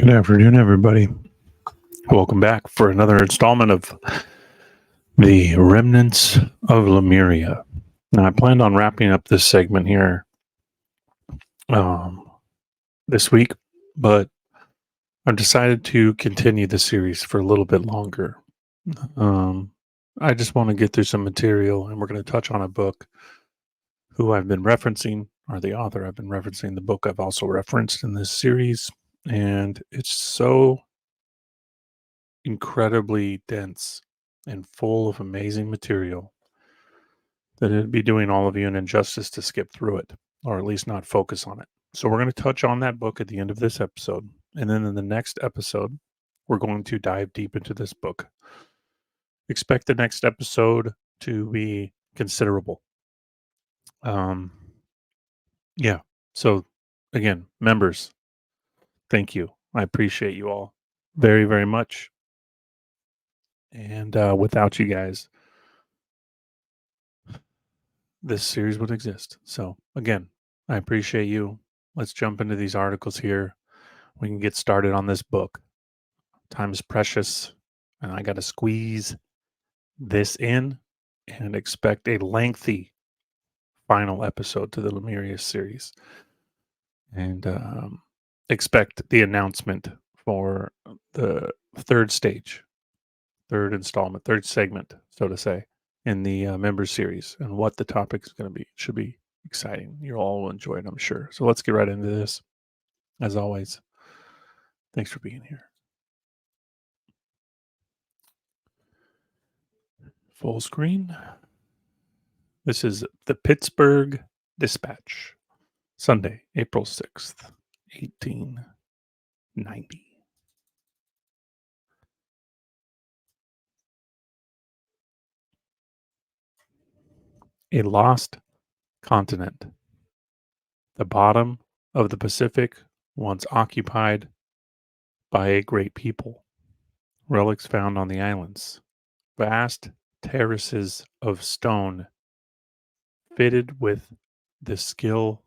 Good afternoon, everybody. Welcome back for another installment of The Remnants of Lemuria. Now, I planned on wrapping up this segment here this week, but I've decided to continue the series for a little bit longer. I just want to get through some material, and we're going to touch on a book who I've been referencing, or the author I've been referencing, the book I've also referenced in this series, and it's so incredibly dense and full of amazing material that it'd be doing all of you an injustice to skip through it, or at least not focus on it. So we're going to touch on that book at the end of this episode. And then in the next episode, we're going to dive deep into this book. Expect the next episode to be considerable. Yeah. So again, members, thank you. I appreciate you all very, very much. And without you guys, this series would exist. So again, I appreciate you. Let's jump into these articles here. We can get started on this book. Time is precious, and I got to squeeze this in and expect a lengthy final episode to the Lemuria series. And expect the announcement for the third stage, third installment, third segment, so to say, in the member series, and what the topic is going to be. It should be exciting. You all will enjoy it, I'm sure. So let's get right into this. As always, thanks for being here. Full screen. This is the Pittsburgh Dispatch, Sunday, April 6th, 1890. A lost continent. The bottom of the Pacific once occupied by a great people. Relics found on the islands. Vast terraces of stone fitted with the skill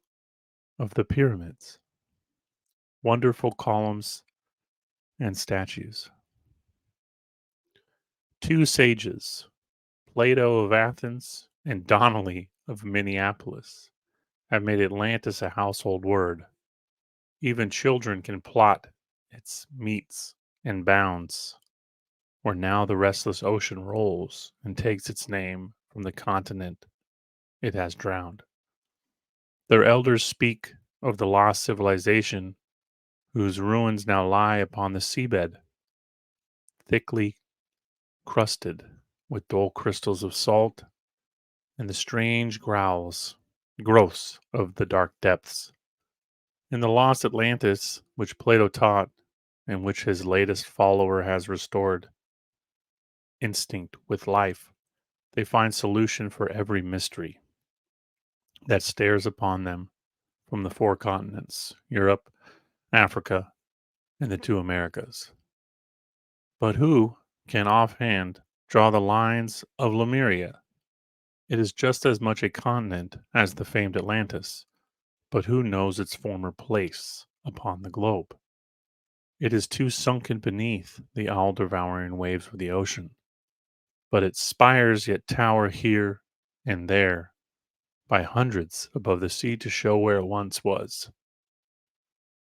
of the pyramids. Wonderful columns and statues. Two sages, Plato of Athens and Donnelly of Minneapolis, have made Atlantis a household word. Even children can plot its metes and bounds, where now the restless ocean rolls and takes its name from the continent it has drowned. Their elders speak of the lost civilization whose ruins now lie upon the seabed, thickly crusted with dull crystals of salt and the strange growths of the dark depths. In the lost Atlantis, which Plato taught, and which his latest follower has restored, instinct with life, they find solution for every mystery that stares upon them from the four continents, Europe, Africa, and the two Americas. But who can offhand draw the lines of Lemuria? It is just as much a continent as the famed Atlantis, but who knows its former place upon the globe? It is too sunken beneath the all-devouring waves of the ocean, but its spires yet tower here and there by hundreds above the sea to show where it once was.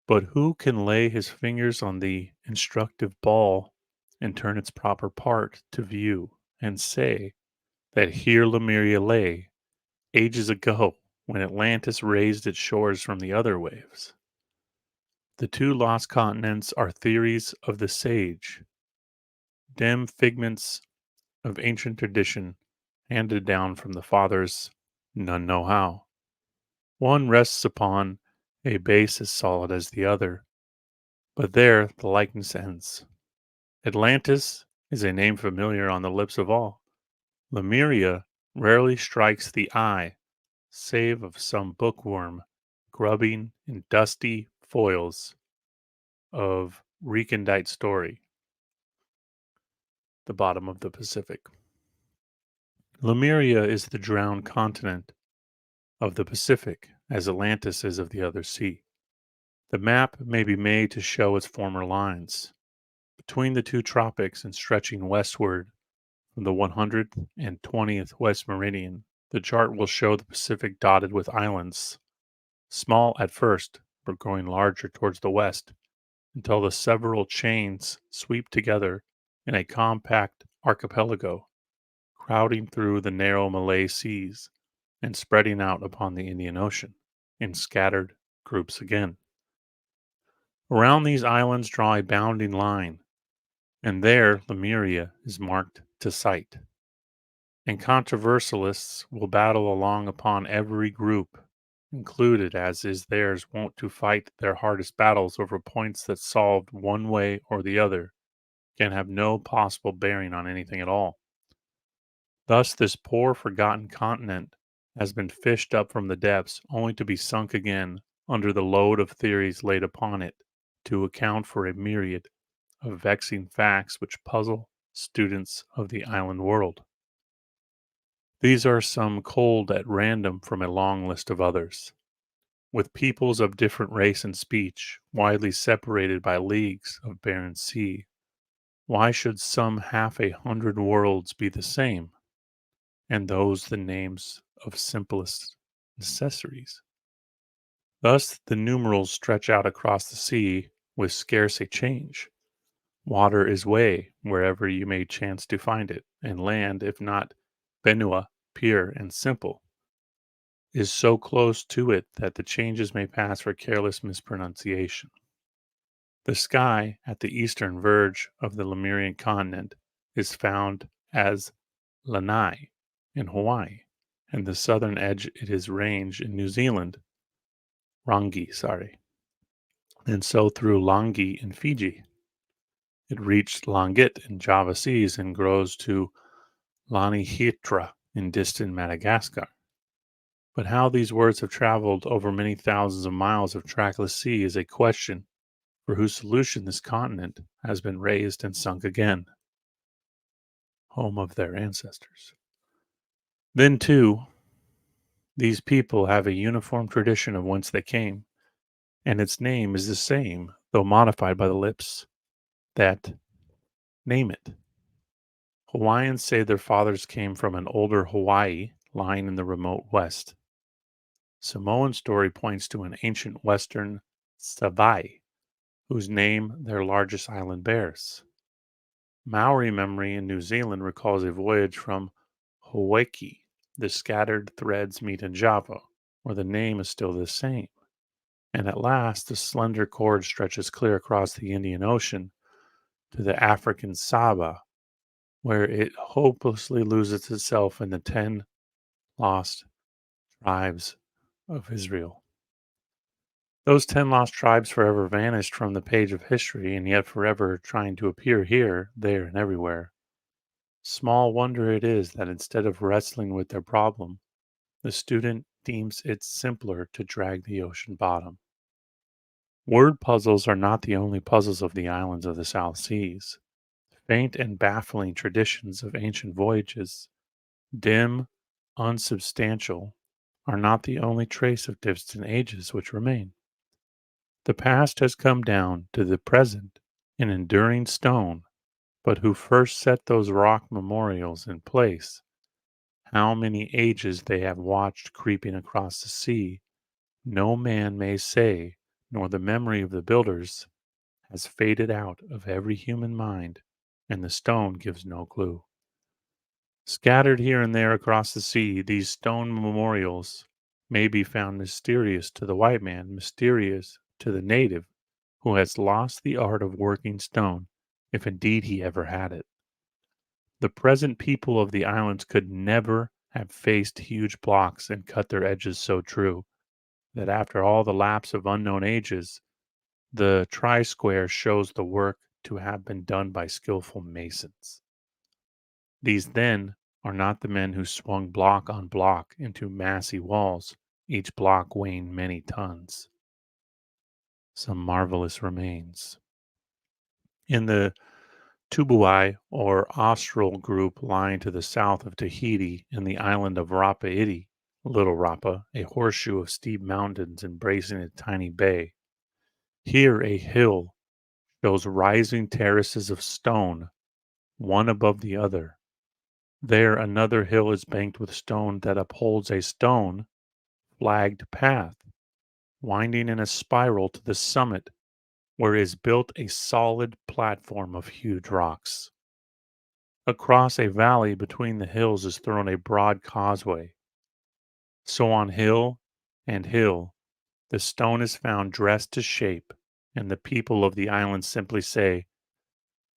But who can lay his fingers on the instructive ball and turn its proper part to view and say that here Lemuria lay ages ago when Atlantis raised its shores from the other waves? The two lost continents are theories of the sage, dim figments of ancient tradition handed down from the fathers, none know how. One rests upon a base as solid as the other, but there the likeness ends. Atlantis is a name familiar on the lips of all. Lemuria rarely strikes the eye, save of some bookworm grubbing in dusty foils of recondite story. The bottom of the Pacific. Lemuria is the drowned continent of the Pacific, as Atlantis is of the other sea. The map may be made to show its former lines. Between the two tropics and stretching westward from the 120th west meridian, the chart will show the Pacific dotted with islands, small at first, but growing larger towards the west until the several chains sweep together in a compact archipelago, crowding through the narrow Malay seas and spreading out upon the Indian Ocean in scattered groups again. Around these islands draw a bounding line, and there Lemuria is marked to sight. And controversialists will battle along upon every group, included as is theirs wont to fight their hardest battles over points that solved one way or the other can have no possible bearing on anything at all. Thus, this poor forgotten continent has been fished up from the depths only to be sunk again under the load of theories laid upon it to account for a myriad of vexing facts which puzzle students of the island world. These are some culled at random from a long list of others. With peoples of different race and speech, widely separated by leagues of barren sea, why should some 100 worlds be the same, and those the names of simplest necessaries? Thus the numerals stretch out across the sea with scarce a change. Water is way wherever you may chance to find it, and land, if not benua, pure and simple, is so close to it that the changes may pass for careless mispronunciation. The sky at the eastern verge of the Lemurian continent is found as Lanai in Hawaii, and the southern edge it is range in New Zealand, Rangi, and so through Langi in Fiji. It reached Langit in Java Seas and grows to Lanihitra in distant Madagascar. But how these words have traveled over many thousands of miles of trackless sea is a question for whose solution this continent has been raised and sunk again, home of their ancestors. Then, too, these people have a uniform tradition of whence they came, and its name is the same, though modified by the lips that name it. Hawaiians say their fathers came from an older Hawaii lying in the remote west. Samoan story points to an ancient western Savai, whose name their largest island bears. Maori memory in New Zealand recalls a voyage from Hawaii. The scattered threads meet in Java, where the name is still the same. And at last, the slender cord stretches clear across the Indian Ocean to the African Saba, where it hopelessly loses itself in the 10 lost tribes of Israel. Those 10 lost tribes forever vanished from the page of history, and yet forever trying to appear here, there, and everywhere. Small wonder it is that instead of wrestling with their problem, the student deems it simpler to drag the ocean bottom. Word puzzles are not the only puzzles of the islands of the South Seas. Faint and baffling traditions of ancient voyages, dim, unsubstantial, are not the only trace of distant ages which remain. The past has come down to the present in enduring stone, but who first set those rock memorials in place? How many ages they have watched creeping across the sea, no man may say, nor the memory of the builders has faded out of every human mind, and the stone gives no clue. Scattered here and there across the sea, these stone memorials may be found mysterious to the white man, mysterious to the native, who has lost the art of working stone, if indeed he ever had it. The present people of the islands could never have faced huge blocks and cut their edges so true that after all the lapse of unknown ages, the tri-square shows the work to have been done by skillful masons. These, then, are not the men who swung block on block into massy walls, each block weighing many tons. Some marvelous remains. In the Tubuai or Austral group lying to the south of Tahiti in the island of Rapa Iti, Little Rapa, a horseshoe of steep mountains embracing a tiny bay, Here a hill shows rising terraces of stone, one above the other. There another hill is banked with stone that upholds a stone flagged path, winding in a spiral to the summit, where is built a solid platform of huge rocks. Across a valley between the hills is thrown a broad causeway. So on hill and hill, the stone is found dressed to shape, and the people of the island simply say,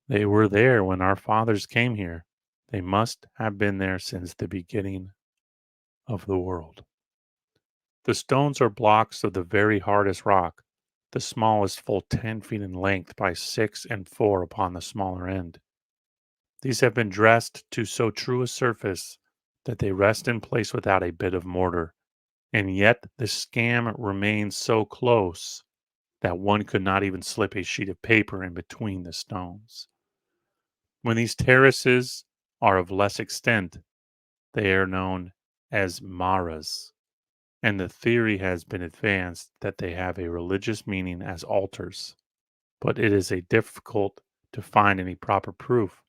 "They were there when our fathers came here. They must have been there since the beginning of the world." The stones are blocks of the very hardest rock, the smallest full 10 feet in length by 6 and 4 upon the smaller end. These have been dressed to so true a surface that they rest in place without a bit of mortar, and yet the scam remains so close that one could not even slip a sheet of paper in between the stones. When these terraces are of less extent, they are known as maras, and the theory has been advanced that they have a religious meaning as altars, but it is a difficult to find any proper proof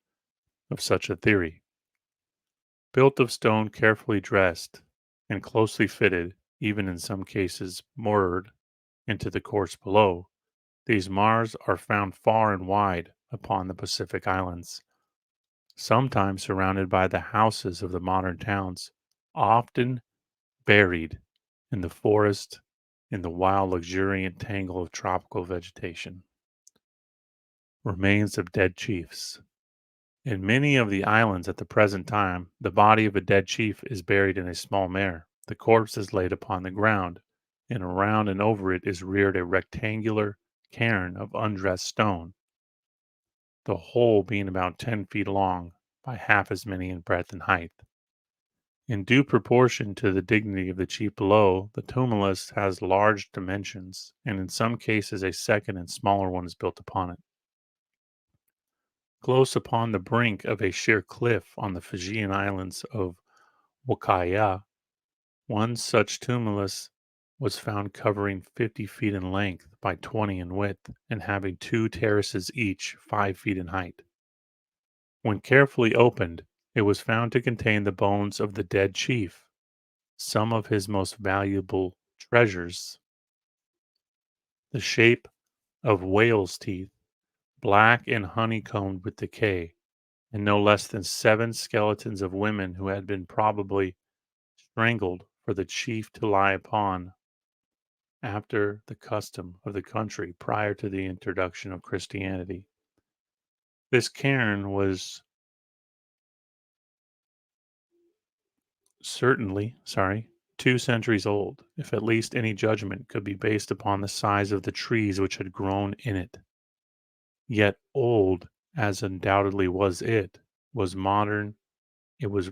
of such a theory. Built of stone carefully dressed and closely fitted, even in some cases moored into the course below, these maras are found far and wide upon the Pacific Islands, sometimes surrounded by the houses of the modern towns, often buried in the forest in the wild luxuriant tangle of tropical vegetation. Remains of dead chiefs. In many of the islands at the present time, the body of a dead chief is buried in a small mare. The corpse is laid upon the ground, and around and over it is reared a rectangular cairn of undressed stone, the whole being about 10 feet long by half as many in breadth and height. In due proportion to the dignity of the chief below, the tumulus has large dimensions, and in some cases a second and smaller one is built upon it. Close upon the brink of a sheer cliff on the Fijian islands of Wakaya, one such tumulus was found covering 50 feet in length by 20 in width and having two terraces each 5 feet in height. When carefully opened, it was found to contain the bones of the dead chief, some of his most valuable treasures, the shape of whale's teeth, black and honeycombed with decay, and no less than 7 skeletons of women who had been probably strangled for the chief to lie upon, after the custom of the country prior to the introduction of Christianity. This cairn was certainly 2 centuries old, if at least any judgment could be based upon the size of the trees which had grown in it. Yet old as undoubtedly was it, was modern. It was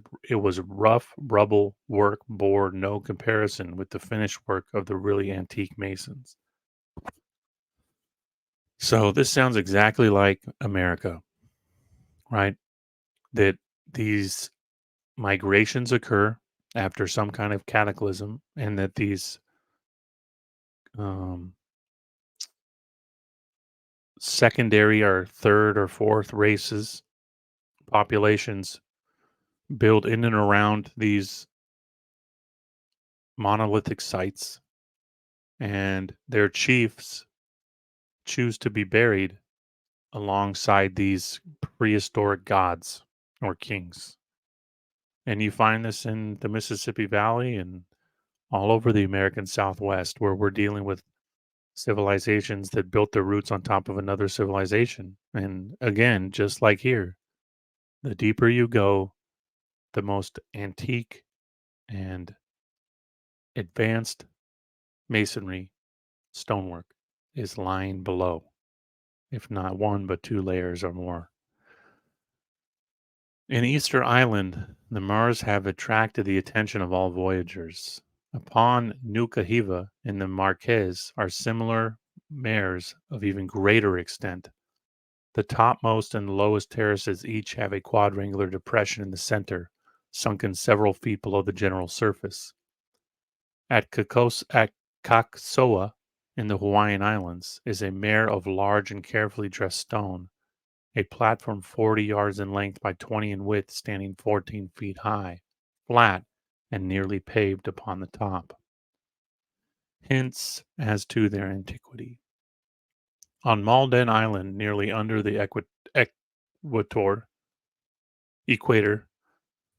rough rubble work bore no comparison with the finished work of the really antique masons. So this sounds exactly like America, right? That these migrations occur after some kind of cataclysm, and that these um, secondary or third or fourth races, populations build in and around these monolithic sites, and their chiefs choose to be buried alongside these prehistoric gods or kings. And you find this in the Mississippi Valley and all over the American Southwest, where we're dealing with civilizations that built their roots on top of another civilization. And again, just like here, the deeper you go, the most antique and advanced masonry, stonework is lying below, if not one, but two layers or more. In Easter Island, the Mars have attracted the attention of all voyagers. Upon Nukahiva in the Marquez are similar mares of even greater extent. The topmost and lowest terraces each have a quadrangular depression in the center, sunken several feet below the general surface. At Kaksoa, in the Hawaiian Islands is a mare of large and carefully dressed stone, a platform 40 yards in length by 20 in width, standing 14 feet high, flat, and nearly paved upon the top. Hints as to their antiquity. On Malden Island, nearly under the equator, equator,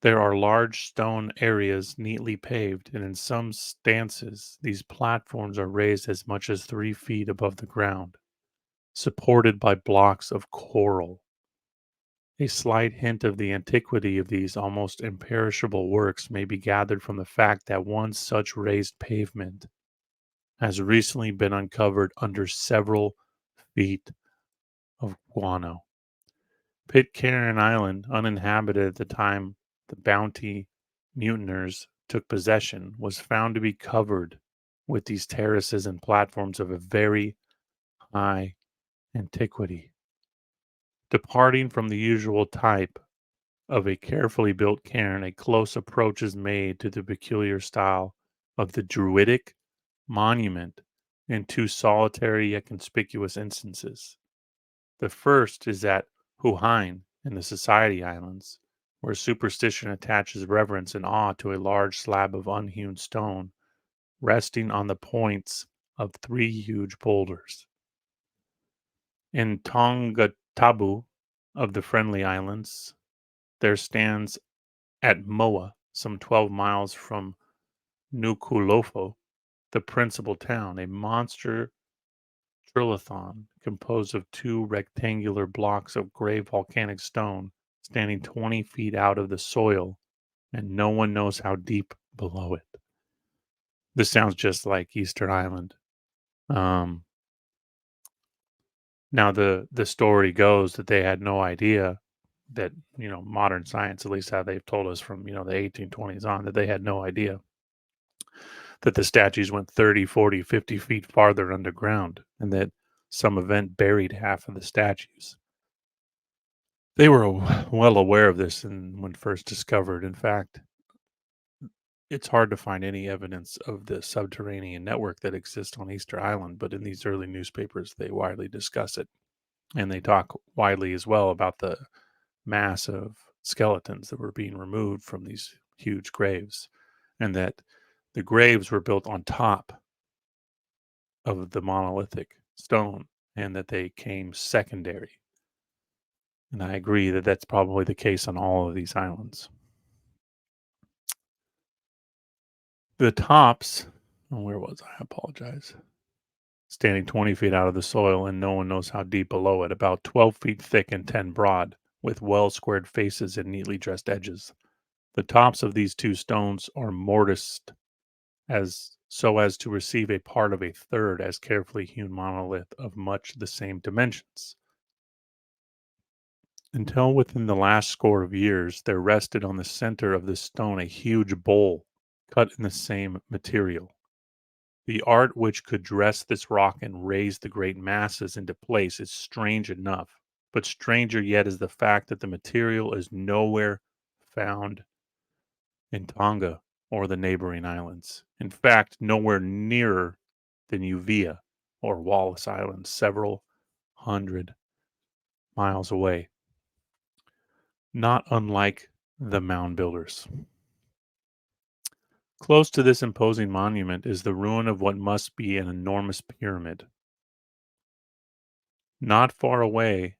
there are large stone areas neatly paved, and in some stances, these platforms are raised as much as 3 feet above the ground, supported by blocks of coral. A slight hint of the antiquity of these almost imperishable works may be gathered from the fact that one such raised pavement has recently been uncovered under several feet of guano. Pitcairn Island, uninhabited at the time the Bounty mutineers took possession, was found to be covered with these terraces and platforms of a very high antiquity. Departing from the usual type of a carefully built cairn, a close approach is made to the peculiar style of the Druidic monument in two solitary yet conspicuous instances. The first is at Huaheine in the Society Islands, where superstition attaches reverence and awe to a large slab of unhewn stone resting on the points of three huge boulders. In Tongatabu of the Friendly Islands, there stands at Moa, some 12 miles from Nukulofo, the principal town, a monster trilithon composed of two rectangular blocks of gray volcanic stone standing 20 feet out of the soil, and no one knows how deep below it. This sounds just like Easter Island. Um, Now the story goes that they had no idea that, modern science, at least how they've told us from, the 1820s on, that they had no idea that the statues went 30, 40, 50 feet farther underground, and that some event buried half of the statues. They were well aware of this and when first discovered. In fact, it's hard to find any evidence of the subterranean network that exists on Easter Island, but in these early newspapers, they widely discuss it. And they talk widely as well about the mass of skeletons that were being removed from these huge graves, and that the graves were built on top of the monolithic stone, and that they came secondary. And I agree that that's probably the case on all of these islands. The tops, oh, where was I? I apologize. Standing 20 feet out of the soil, and no one knows how deep below it, about 12 feet thick and 10 broad, with well squared faces and neatly dressed edges. The tops of these two stones are mortised as so as to receive a part of a third as carefully hewn monolith of much the same dimensions. Until within the last score of years, there rested on the center of this stone a huge bowl cut in the same material. The art which could dress this rock and raise the great masses into place is strange enough, but stranger yet is the fact that the material is nowhere found in Tonga or the neighboring islands. In fact, nowhere nearer than Uvea or Wallis Island, several hundred miles away, not unlike the mound builders. Close to this imposing monument is the ruin of what must be an enormous pyramid. Not far away,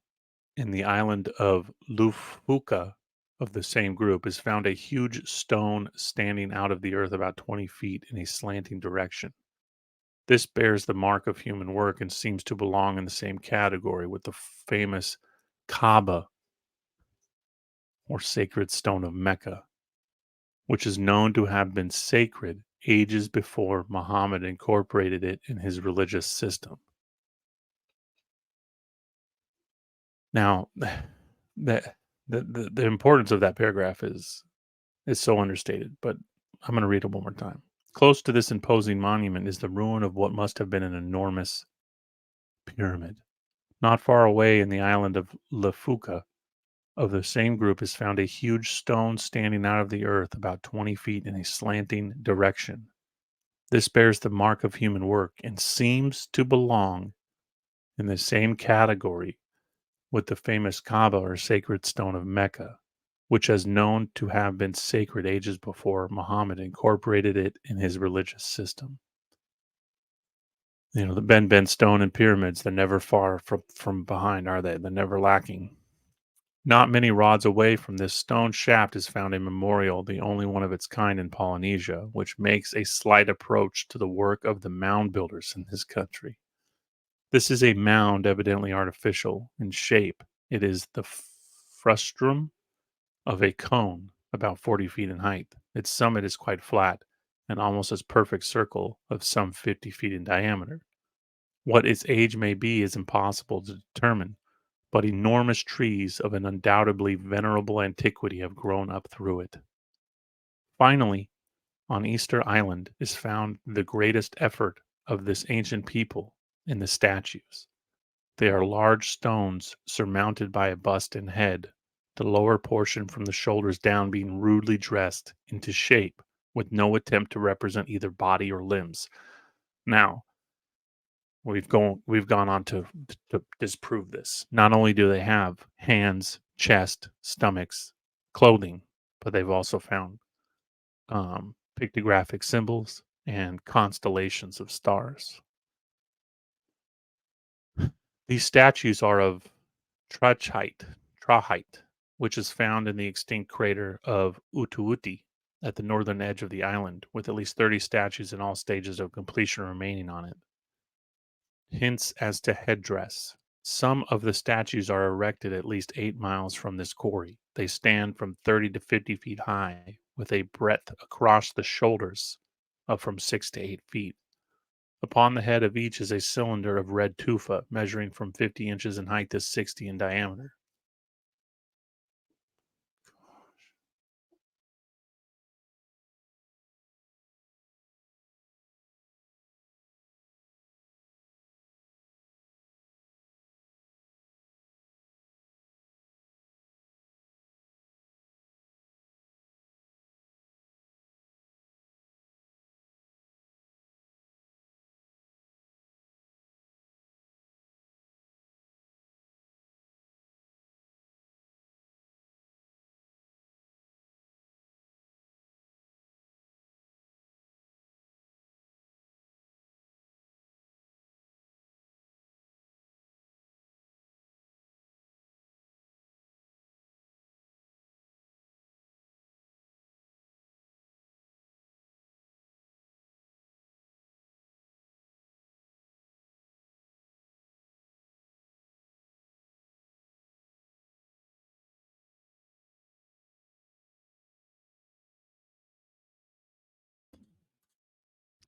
in the island of Lufuka of the same group, is found a huge stone standing out of the earth about 20 feet in a slanting direction. This bears the mark of human work and seems to belong in the same category with the famous Kaaba, or sacred stone of Mecca, which is known to have been sacred ages before Muhammad incorporated it in his religious system. Now, the the importance of that paragraph is so understated, but I'm going to read it one more time. Close to this imposing monument is the ruin of what must have been an enormous pyramid. Not far away in the island of Lefuka of the same group is found a huge stone standing out of the earth about 20 feet in a slanting direction. This bears the mark of human work and seems to belong in the same category with the famous Kaaba or sacred stone of Mecca, which is known to have been sacred ages before Muhammad incorporated it in his religious system. The Ben stone and pyramids, they're never far from behind, are they? They're never lacking. Not many rods away from this stone shaft is found a memorial, the only one of its kind in Polynesia, which makes a slight approach to the work of the mound builders in this country. This is a mound, evidently artificial in shape. It is the frustrum of a cone, about 40 feet in height. Its summit is quite flat, and almost a perfect circle of some 50 feet in diameter. What its age may be is impossible to determine, but enormous trees of an undoubtedly venerable antiquity have grown up through it. Finally, on Easter Island is found the greatest effort of this ancient people in the statues. They are large stones surmounted by a bust and head, the lower portion from the shoulders down being rudely dressed into shape with no attempt to represent either body or limbs. Now, we've gone on to disprove this. Not only do they have hands, chest, stomachs, clothing, but they've also found pictographic symbols and constellations of stars. These statues are of trachite, trahite, which is found in the extinct crater of Utuuti at the northern edge of the island, with at least 30 statues in all stages of completion remaining on it. Hints as to headdress. Some of the statues are erected at least 8 miles from this quarry. They stand from 30 to 50 feet high, with a breadth across the shoulders of from 6 to 8 feet. Upon the head of each is a cylinder of red tufa, measuring from 50 inches in height to 60 in diameter.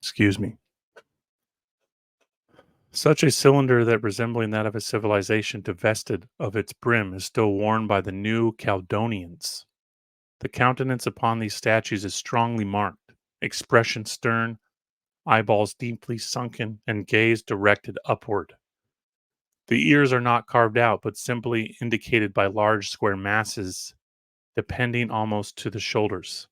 Excuse me. Such a cylinder that resembling that of a civilization divested of its brim is still worn by the New Caledonians. The countenance upon these statues is strongly marked, expression stern, eyeballs deeply sunken, and gaze directed upward. The ears are not carved out, but simply indicated by large square masses, depending almost to the shoulders.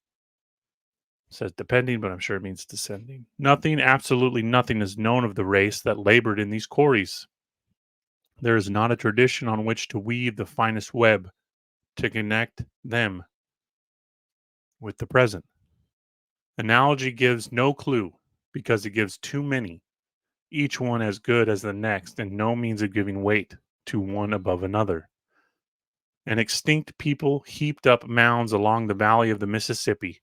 It says depending, but I'm sure it means descending. Nothing, absolutely nothing, is known of the race that labored in these quarries. There is not a tradition on which to weave the finest web to connect them with the present. Analogy gives no clue because it gives too many, each one as good as the next, and no means of giving weight to one above another. An extinct people heaped up mounds along the valley of the Mississippi.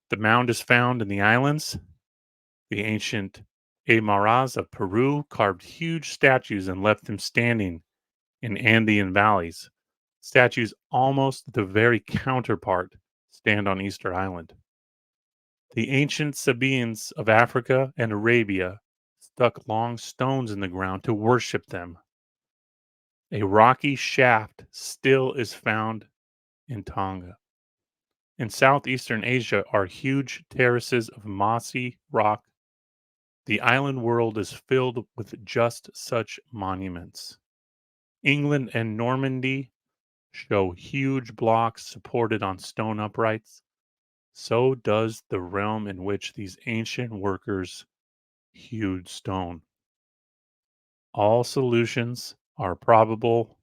The mound is found in the islands. The ancient Aymaras of Peru carved huge statues and left them standing in Andean valleys. Statues almost the very counterpart stand on Easter Island. The ancient Sabaeans of Africa and Arabia stuck long stones in the ground to worship them. A rocky shaft still is found in Tonga. In southeastern Asia are huge terraces of mossy rock. The island world is filled with just such monuments. England and Normandy show huge blocks supported on stone uprights. so does the realm in which these ancient workers hewed stone. All solutions are probable,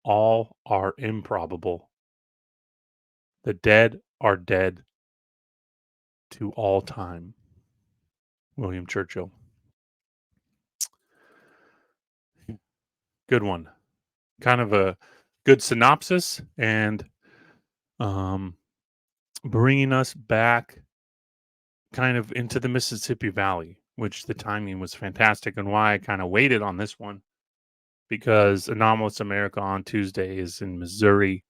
all are improbable. The dead are dead to all time. William Churchill. Good one. Kind of a good synopsis and um, bringing us back kind of into the Mississippi Valley, which the timing was fantastic, and why I kind of waited on this one because Anomalous America on Tuesday is in Missouri,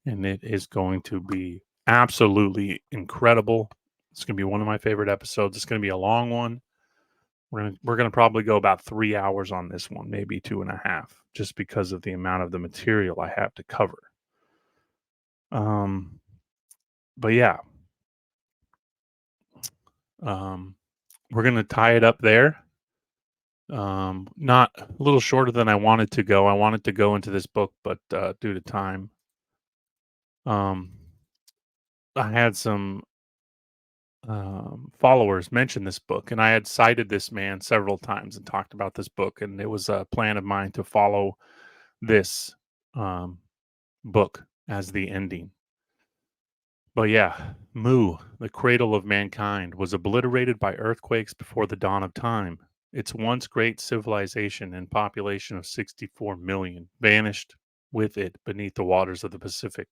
and it is going to be absolutely incredible. It's going to be one of my favorite episodes. It's going to be a long one. We're gonna probably go about 3 hours on this one, maybe 2.5, just because of the amount of the material I have to cover. Um, but yeah, um, we're gonna tie it up there. Not a little shorter than I wanted to go. I wanted to go into this book, but due to time, um, I had some followers mention this book, and I had cited this man several times and talked about this book, and it was a plan of mine to follow this um, book as the ending. But yeah, Mu, the cradle of mankind, was obliterated by earthquakes before the dawn of time. Its once great civilization and population of 64 million vanished with it beneath the waters of the Pacific,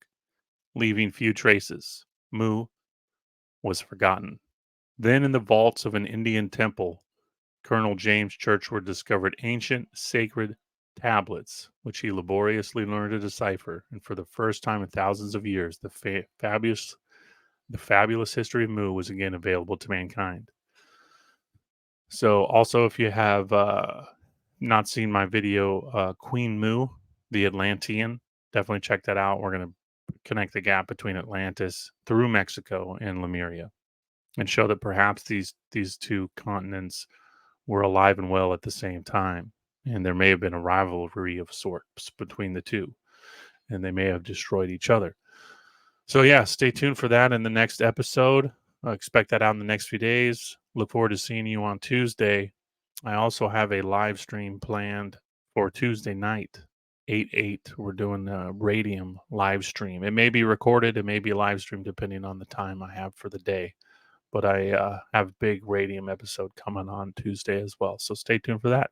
leaving few traces. Mu was forgotten. Then, in the vaults of an Indian temple, Colonel James Churchward discovered ancient sacred tablets, which he laboriously learned to decipher. And for the first time in thousands of years, the fabulous history of Mu was again available to mankind. So, also, if you have not seen my video, Queen Mu, the Atlantean, definitely check that out. We're going to connect the gap between Atlantis through Mexico and Lemuria, and show that perhaps these two continents were alive and well at the same time, and there may have been a rivalry of sorts between the two, and they may have destroyed each other. So yeah, stay tuned for that in the next episode. Expect that out in the next few days. Look forward to seeing you on Tuesday. I also have a live stream planned for Tuesday night, 8/8. We're doing a Radium live stream. It may be recorded, it may be live streamed depending on the time I have for the day. But I have a big Radium episode coming on Tuesday as well. So stay tuned for that.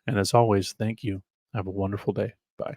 And as always, thank you. Have a wonderful day. Bye.